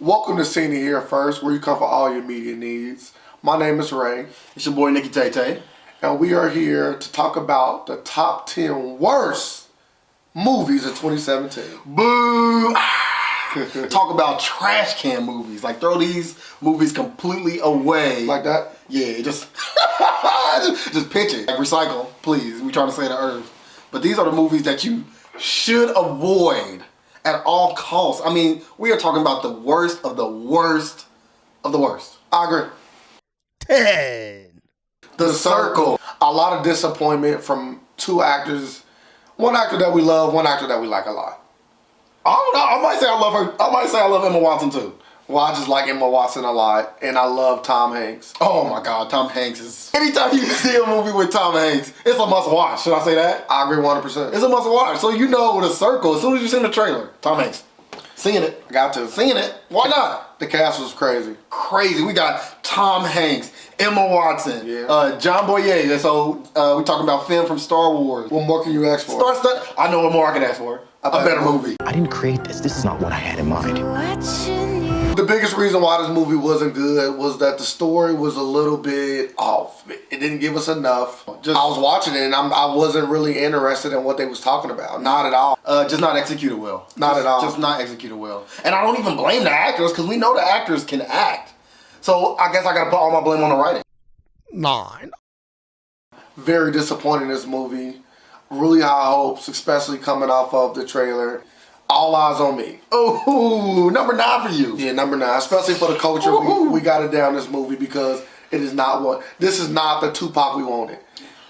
Welcome to Seen It Here First, where you come for all your media needs. My name is Ray. It's your boy Nickytaytay. And we are here to talk about the top 10 worst movies of 2017. Boo! Talk about trash can movies. Like, throw these movies completely away. Like that? Yeah, just pitch it. Like, recycle, please. We trying to save the earth. But these are the movies that you should avoid at all costs. I mean, we are talking about the worst of the worst of the worst. I agree. 10. The Circle. A lot of disappointment from two actors. One actor that we love, one actor that we like a lot. I don't know. I might say I love her. I might say I love Emma Watson too. Well, I just like Emma Watson a lot, and I love Tom Hanks. Oh my God, Tom Hanks is... Anytime you see a movie with Tom Hanks, it's a must watch. Should I say that? I agree 100%. It's a must watch. So you know The Circle, as soon as you see the trailer, Tom Hanks. Seeing it. Got to. Seeing it. Why not? The cast was crazy. Crazy. We got Tom Hanks, Emma Watson, John Boyega. So we talking about film from Star Wars. What more can you ask for? I know what more I can ask for. A better movie. I didn't create this. This is not what I had in mind. The biggest reason why this movie wasn't good was that the story was a little bit off. It didn't give us enough. I was watching it and I wasn't really interested in what they was talking about. Not at all. Just not executed well. At all. Just not executed well. And I don't even blame the actors because we know the actors can act. So I guess I got to put all my blame on the writing. 9. Very disappointing, this movie. Really high hopes, especially coming off of the trailer. All Eyes on Me. Oh, number 9 for you. Yeah, number 9. Especially for the culture, we got it down this movie because it is not what. This is not the Tupac we wanted.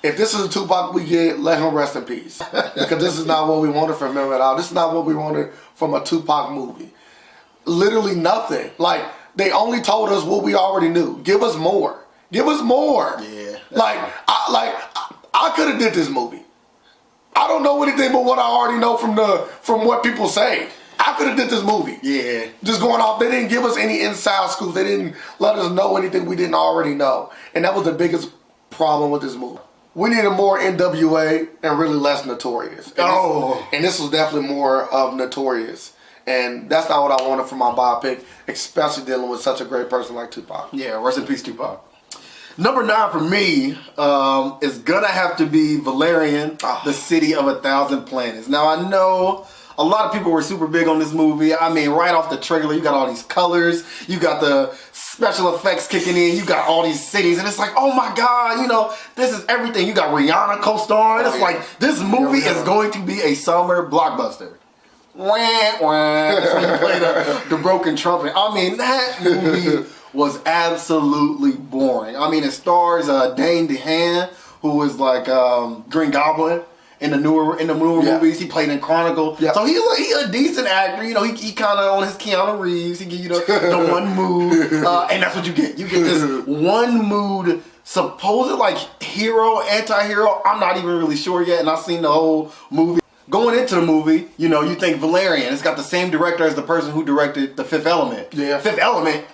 If this is the Tupac we get, let him rest in peace. Because this is not what we wanted from him at all. This is not what we wanted from a Tupac movie. Literally nothing. Like, they only told us what we already knew. Give us more. Give us more. Yeah. I could have did this movie. I don't know anything but what I already know from what people say. I could have did this movie. Yeah. Just going off. They didn't give us any inside scoops. They didn't let us know anything we didn't already know. And that was the biggest problem with this movie. We needed more NWA and really less Notorious. And this was definitely more of Notorious. And that's not what I wanted from my biopic, especially dealing with such a great person like Tupac. Yeah, rest in peace, Tupac. Number 9 for me is gonna have to be Valerian, the City of 1,000 Planets. Now I know a lot of people were super big on this movie. I mean, right off the trailer, you got all these colors, you got the special effects kicking in, you got all these cities, and it's like, oh my God, you know, this is everything. You got Rihanna co-starring. It's like, this movie is going to be a summer blockbuster. Wah, wah. That's when you play the broken trumpet. I mean, that movie was absolutely boring. I mean, it stars Dane DeHaan, who is like Green Goblin in the newer movies. He played in Chronicle. Yeah. So he's a decent actor. You know, he kind of on his Keanu Reeves. He give you the one mood, and that's what you get. You get this one mood, supposed like hero, anti-hero. I'm not even really sure yet, and I've seen the whole movie. Going into the movie, you know, you think Valerian. It's got the same director as the person who directed The Fifth Element. Yeah. Fifth Element.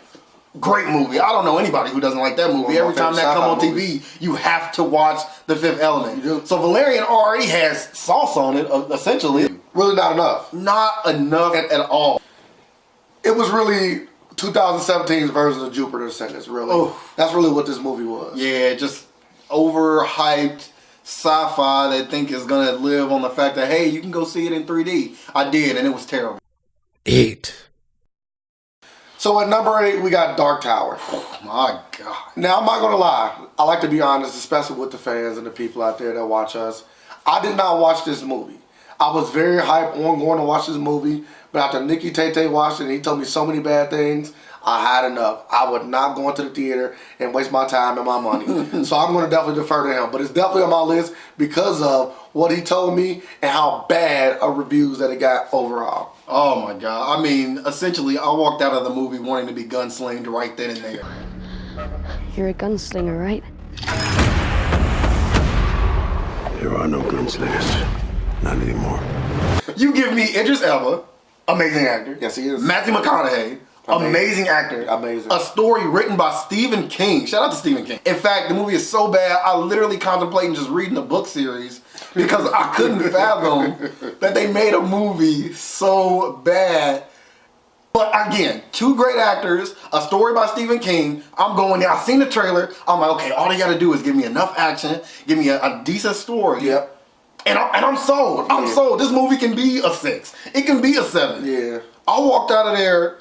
Great movie. I don't know anybody who doesn't like that movie. Every time that come on TV, you have to watch The Fifth Element. So Valerian already has sauce on it, essentially. Really not enough. Not enough at all. It was really 2017's version of Jupiter Ascending, really. Oh. That's really what this movie was. Yeah, just overhyped sci-fi that think is going to live on the fact that, hey, you can go see it in 3D. I did, and it was terrible. 8. So at number 8, we got Dark Tower. Oh my God. Now, I'm not going to lie. I like to be honest, especially with the fans and the people out there that watch us. I did not watch this movie. I was very hyped on going to watch this movie, but after Nickytaytay watched it and he told me so many bad things, I had enough. I would not go into the theater and waste my time and my money. So I'm going to definitely defer to him. But it's definitely on my list because of what he told me and how bad of reviews that it got overall. Oh my God. I mean, essentially, I walked out of the movie wanting to be gunslinged right then and there. You're a gunslinger, right? There are no gunslingers. Not anymore. You give me Idris Elba, amazing actor. Yes, he is. Matthew McConaughey, amazing actor. Amazing. A story written by Stephen King. Shout out to Stephen King. In fact, the movie is so bad, I literally contemplating just reading the book series because I couldn't fathom that they made a movie so bad But again, two great actors, a story by Stephen King. I'm going there. I've seen the trailer. I'm like, okay, all they got to do is give me enough action, give me a decent story. Yep. And I'm sold. I'm sold. This movie can be a 6. It can be a 7. Yeah. I walked out of there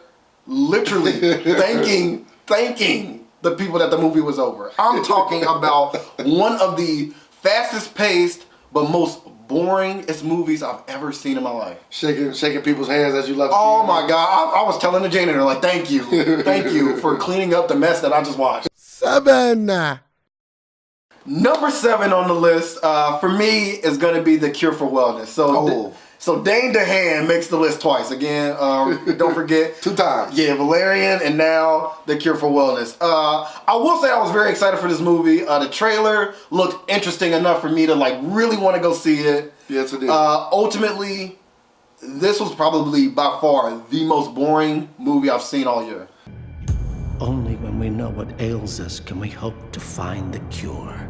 literally thanking the people that the movie was over. I'm talking about one of the fastest paced but most boringest movies I've ever seen in my life. Shaking people's hands as you left. Oh my God. I was telling the janitor, like, thank you for cleaning up the mess that I just watched. 7. Number 7 on the list for me is going to be The Cure for Wellness. So Dane DeHaan makes the list twice. Again, don't forget. 2 times. Yeah, Valerian and now The Cure for Wellness. I will say I was very excited for this movie. The trailer looked interesting enough for me to like really want to go see it. Yes, it did. Ultimately, this was probably by far the most boring movie I've seen all year. Only when we know what ails us can we hope to find the cure.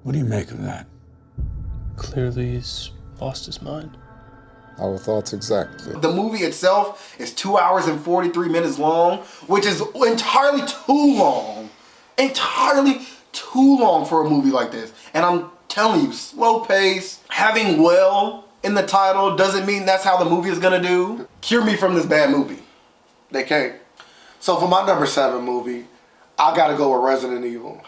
What do you make of that? Clearly he's lost his mind. Our thoughts exactly. The movie itself is 2 hours and 43 minutes long, which is entirely too long. Entirely too long for a movie like this. And I'm telling you, slow pace, having well in the title doesn't mean that's how the movie is gonna do. Cure me from this bad movie. They can't. So for my number 7 movie, I gotta go with Resident Evil.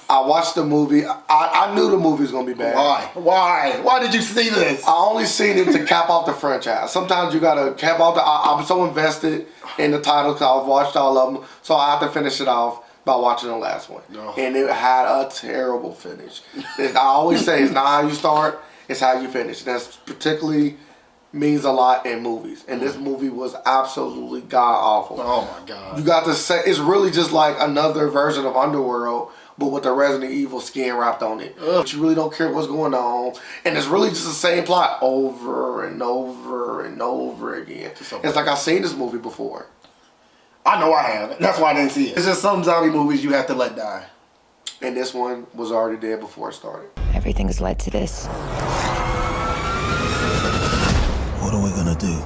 I watched the movie. I knew the movie was gonna be bad. Why? Why did you see this? I only seen it to cap off the franchise. Sometimes you gotta cap off I'm so invested in the title because I've watched all of them, so I have to finish it off by watching the last one. No. And it had a terrible finish. I always say it's not how you start, it's how you finish. That's particularly means a lot in movies. And this movie was absolutely god awful. Oh my God. You got to say, it's really just like another version of Underworld, but with the Resident Evil skin wrapped on it. But you really don't care what's going on. And it's really just the same plot over and over and over again. It's like I've seen this movie before. I know I have. That's why I didn't see it. It's just some zombie movies you have to let die. And this one was already dead before it started. Everything's led to this. What are we gonna do?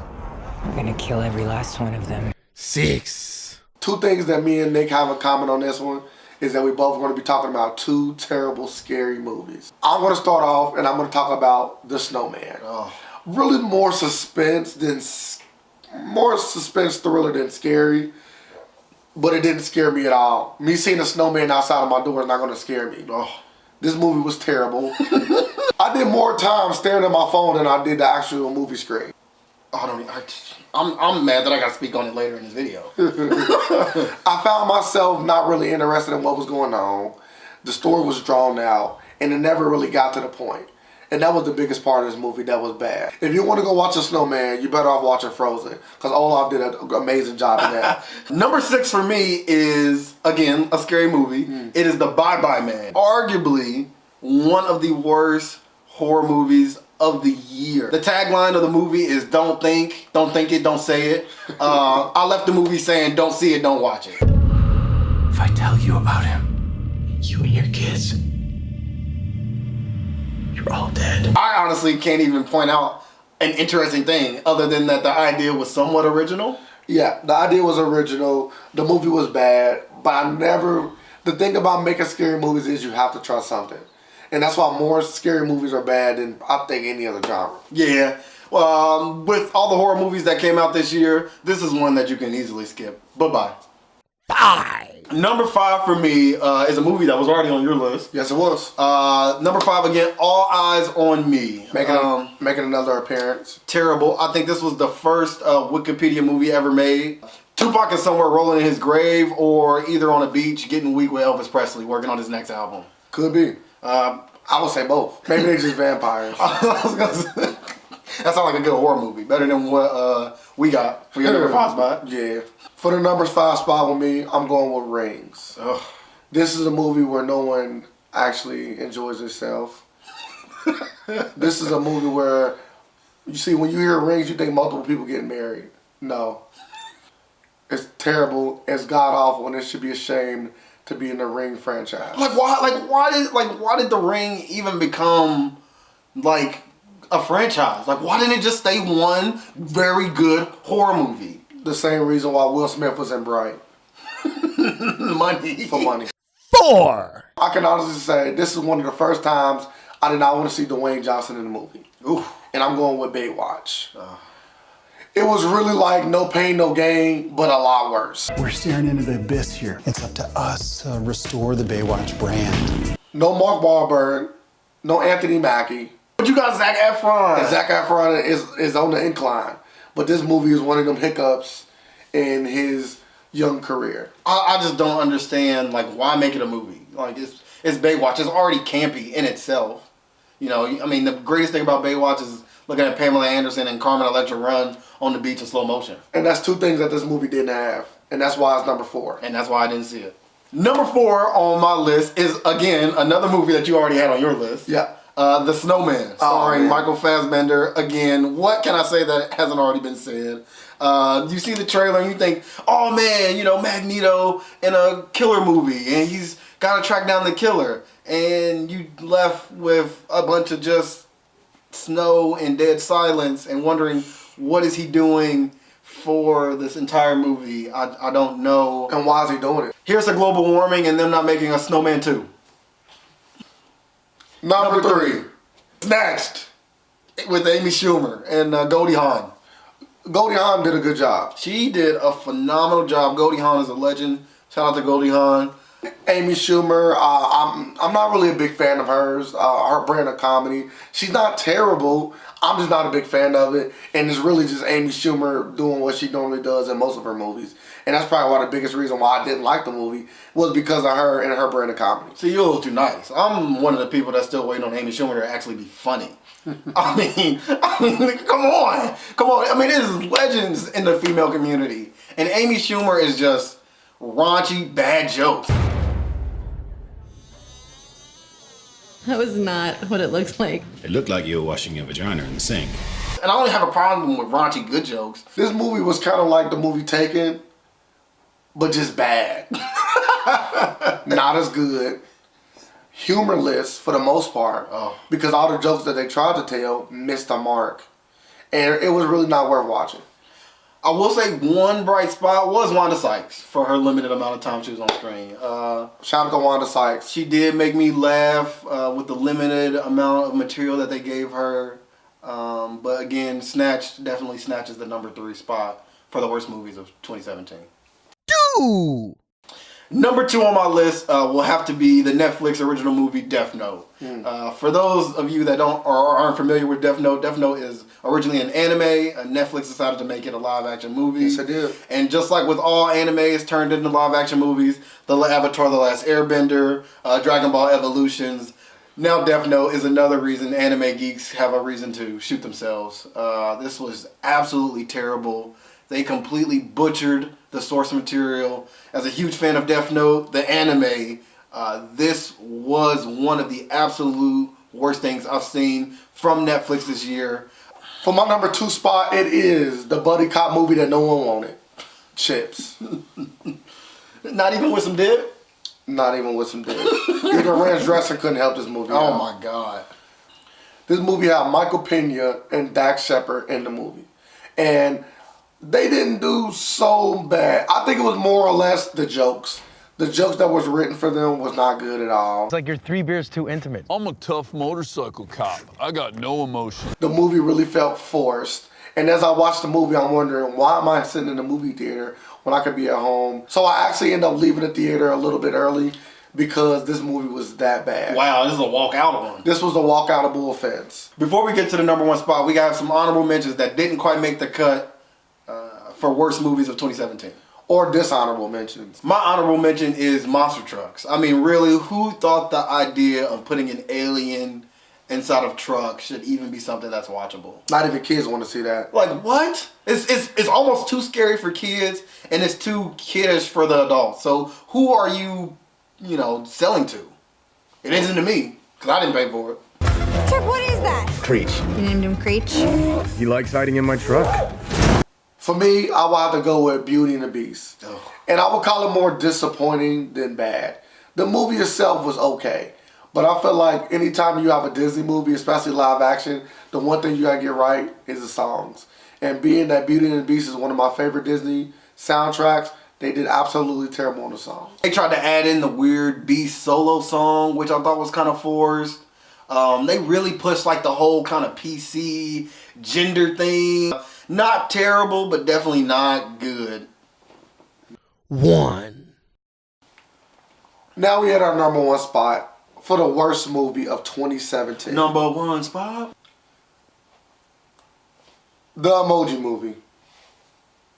We're gonna kill every last one of them. 6. 2 things that me and Nick have in common on this one is that we both are going to be talking about 2 terrible, scary movies. I'm going to start off and I'm going to talk about The Snowman. Really more suspense thriller than scary, but it didn't scare me at all. Me seeing a snowman outside of my door is not going to scare me. This movie was terrible. I did more time staring at my phone than I did the actual movie screen. I'm mad that I got to speak on it later in this video. I found myself not really interested in what was going on. The story was drawn out, and it never really got to the point. And that was the biggest part of this movie that was bad. If you want to go watch a snowman, you better off watching Frozen, because Olaf did an amazing job in that. Number 6 for me is, again, a scary movie. It is The Bye-Bye Man. Arguably one of the worst horror movies of the year. The tagline of the movie is don't think it, don't say it. I left the movie saying don't see it, don't watch it. If I tell you about him, you and your kids, you're all dead. I honestly can't even point out an interesting thing other than that the idea was somewhat original. Yeah, the idea was original. The movie was bad, but the thing about making scary movies is you have to trust something. And that's why more scary movies are bad than I think any other genre. Yeah. Well, with all the horror movies that came out this year, this is one that you can easily skip. Bye-bye. 5. Number 5 for me is a movie that was already on your list. Yes, it was. Number 5 again, All Eyes on Me. Making another appearance. Terrible. I think this was the first Wikipedia movie ever made. Tupac is somewhere rolling in his grave or either on a beach getting weak with Elvis Presley working on his next album. Could be. I would say both. Maybe they're just vampires. I was gonna say, that sounds like a good horror movie. Better than what we got for your number 5 spot. Yeah. For the number 5 spot with me, I'm going with Rings. Ugh. This is a movie where no one actually enjoys itself. This is a movie where, you see, when you hear Rings, you think multiple people getting married. No. It's terrible. It's god awful, and it should be ashamed to be in the Ring franchise. Why did The Ring even become like a franchise? Like, why didn't it just stay one very good horror movie? The same reason why Will Smith was in Bright. Money. For money. 4. I can honestly say this is one of the first times I did not want to see Dwayne Johnson in the movie. Ooh. And I'm going with Baywatch. It was really like no pain, no gain, but a lot worse. We're staring into the abyss here. It's up to us to restore the Baywatch brand. No Mark Wahlberg, no Anthony Mackie. But you got Zac Efron. And Zac Efron is on the incline. But this movie is one of them hiccups in his young career. I just don't understand, like, why make it a movie? Like, it's Baywatch. It's already campy in itself. You know, I mean, the greatest thing about Baywatch is looking at Pamela Anderson and Carmen Electra run on the beach in slow motion. And that's two things that this movie didn't have. And that's why it's number 4. And that's why I didn't see it. Number 4 on my list is, again, another movie that you already had on your list. Yeah. The Snowman, starring man. Michael Fassbender. Again, what can I say that hasn't already been said? You see the trailer and you think, oh man, you know, Magneto in a killer movie and he's got to track down the killer. And you left with a bunch of just snow and dead silence and wondering, what is he doing for this entire movie? I don't know. And why is he doing it? Here's a global warming and them not making a Snowman 2. Number 3. Snatched with Amy Schumer and Goldie Hawn. Goldie Hawn did a good job. She did a phenomenal job. Goldie Hawn is a legend. Shout out to Goldie Hawn. Amy Schumer, I'm not really a big fan of hers. Her brand of comedy, she's not terrible. I'm just not a big fan of it. And it's really just Amy Schumer doing what she normally does in most of her movies. And that's probably one of the biggest reasons why I didn't like the movie was because of her and her brand of comedy. See, you're a little too nice. I'm one of the people that's still waiting on Amy Schumer to actually be funny. I mean, come on. I mean, there's legends in the female community. And Amy Schumer is just raunchy, bad jokes. That was not what it looks like. It looked like you were washing your vagina in the sink. And I only have a problem with raunchy good jokes. This movie was kind of like the movie Taken, but just bad. Not as good. Humorless for the most part. Because all the jokes that they tried to tell missed the mark. And it was really not worth watching. I will say one bright spot was Wanda Sykes for her limited amount of time she was on screen. Shout out to Wanda Sykes. She did make me laugh with the limited amount of material that they gave her. But again, Snatched definitely snatches the number 3 spot for the worst movies of 2017. 2. Number 2 on my list will have to be the Netflix original movie Death Note. For those of you that aren't familiar with Death Note is originally an anime. Netflix decided to make it a live-action movie. Yes, it did. And just like with all animes turned into live-action movies, the Avatar: The Last Airbender, Dragon Ball Evolutions, now Death Note is another reason anime geeks have a reason to shoot themselves. This was absolutely terrible. They completely butchered the source material. As a huge fan of Death Note, the anime, this was one of the absolute worst things I've seen from Netflix this year. For my number 2 spot, it is the buddy cop movie that no one wanted. Chips. Not even with some dip? Not even with some dip. Even Ranch Dressing couldn't help this movie Oh out. my God. This movie had Michael Pena and Dax Shepard in the movie. And they didn't do so bad. I think it was more or less the jokes. The jokes that was written for them was not good at all. It's like you're 3 beers too intimate. I'm a tough motorcycle cop. I got no emotion. The movie really felt forced. And as I watched the movie, I'm wondering, why am I sitting in the movie theater when I could be at home? So I actually ended up leaving the theater a little bit early because this movie was that bad. Wow, this is a walkout one. This was a walkoutable offense. Before we get to the number 1 spot, we got some honorable mentions that didn't quite make the cut for worst movies of 2017. Or dishonorable mentions. My honorable mention is Monster Trucks. I mean, really, who thought the idea of putting an alien inside of truck should even be something that's watchable? Not even kids want to see that. Like, what? It's almost too scary for kids, and it's too kiddish for the adults. So who are you, selling to? It isn't to me, because I didn't pay for it. Chip, what is that? Creech. You named him Creech? He likes hiding in my truck. For me, I would have to go with Beauty and the Beast. Oh. And I would call it more disappointing than bad. The movie itself was okay. But I feel like anytime you have a Disney movie, especially live action, the one thing you gotta get right is the songs. And being that Beauty and the Beast is one of my favorite Disney soundtracks, they did absolutely terrible on the song. They tried to add in the weird Beast solo song, which I thought was kind of forced. They really pushed like the whole kind of PC gender thing. Not terrible, but definitely not good. 1. Now we had our number 1 spot for the worst movie of 2017. Number 1 spot? The Emoji Movie.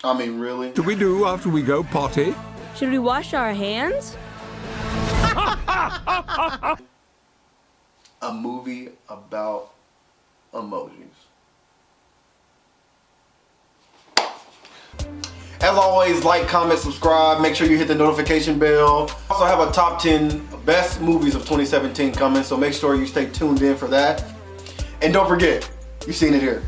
I mean, really? Do we do after we go potty? Should we wash our hands? A movie about emojis. As always, like, comment, subscribe. Make sure you hit the notification bell. Also have a top 10 best movies of 2017 coming, so make sure you stay tuned in for that. And don't forget, you've seen it here.